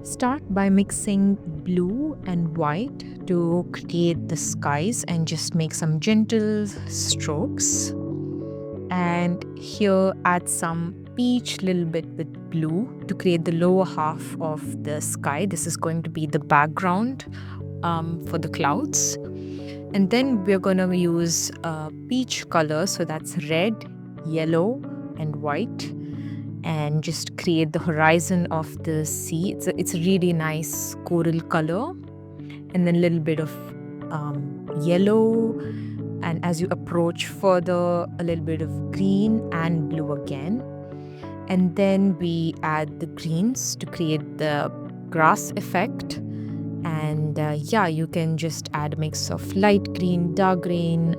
Start by mixing blue and white to create the skies and just make some gentle strokes. And here add some peach little bit with blue to create the lower half of the sky. This is going to be the background for the clouds. And then we're going to use peach color, so that's red, yellow, and white, and just create the horizon of the sea. It's a really nice coral color, and then a little bit of yellow, and as you approach further, a little bit of green and blue again. And then we add the greens to create the grass effect. And you can just add a mix of light green, dark green,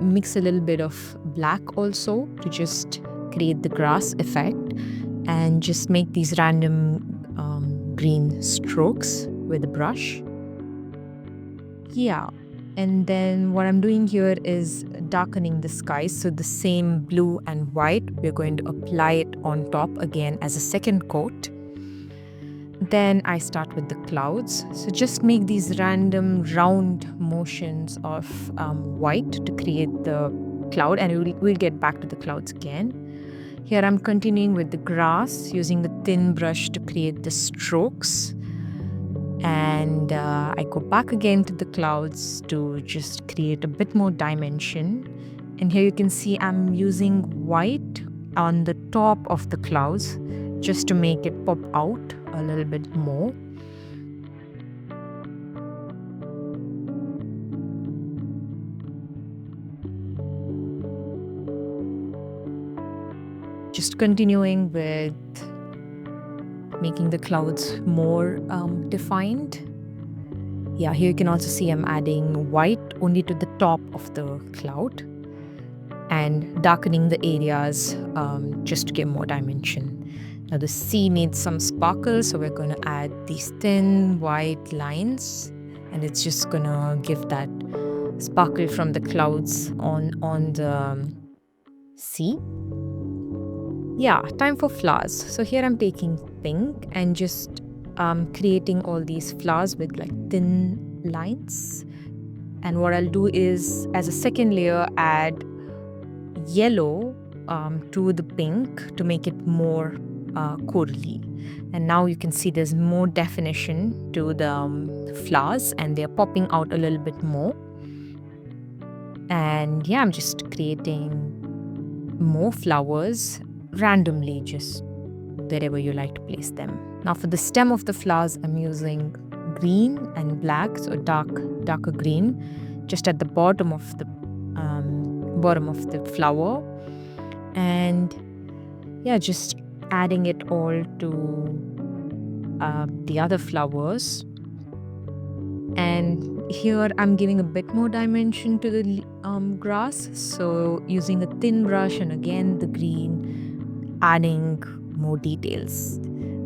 mix a little bit of black also to just create the grass effect, and just make these random green strokes with a brush. Yeah, and then what I'm doing here is darkening the sky. So the same blue and white, we're going to apply it on top again as a second coat. Then I start with the clouds. So just make these random round motions of white to create the cloud, and we'll get back to the clouds again. Here I'm continuing with the grass, using a thin brush to create the strokes. And I go back again to the clouds to just create a bit more dimension. And here you can see I'm using white on the top of the clouds just to make it pop out a little bit more. Just continuing with making the clouds more defined. Yeah, here you can also see I'm adding white only to the top of the cloud and darkening the areas just to give more dimension. Now the sea needs some sparkle, so we're going to add these thin white lines, and it's just going to give that sparkle from the clouds on the sea. Yeah, time for flowers. So here I'm taking pink and just creating all these flowers with like thin lines. And what I'll do is, as a second layer, add yellow to the pink to make it more corally. And now you can see there's more definition to the flowers, and they're popping out a little bit more. And yeah, I'm just creating more flowers randomly, just wherever you like to place them. Now for the stem of the flowers, I'm using green and black, so darker green, just at the bottom of the flower. And yeah, just adding it all to the other flowers. And here I'm giving a bit more dimension to the grass, so using a thin brush and again the green, adding more details.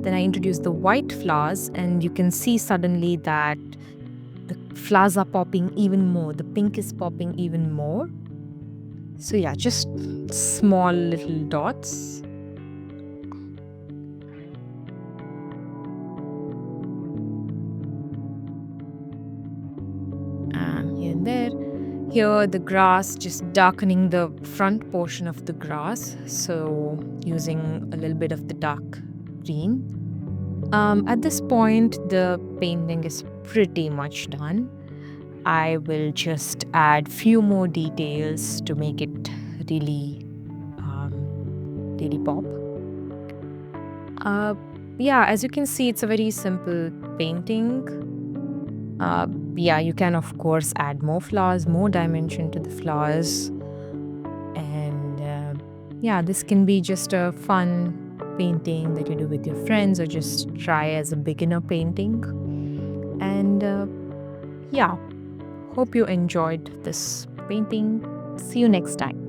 Then I introduce the white flowers, and you can see suddenly that the flowers are popping even more. The pink is popping even more. So yeah, just small little dots. And here and there. Here the grass, just darkening the front portion of the grass, so using a little bit of the dark green. At this point, the painting is pretty much done. I will just add few more details to make it really pop. Yeah, as you can see, it's a very simple painting. You can of course add more flowers, more dimension to the flowers. And this can be just a fun painting that you do with your friends, or just try as a beginner painting. And hope you enjoyed this painting. See you next time.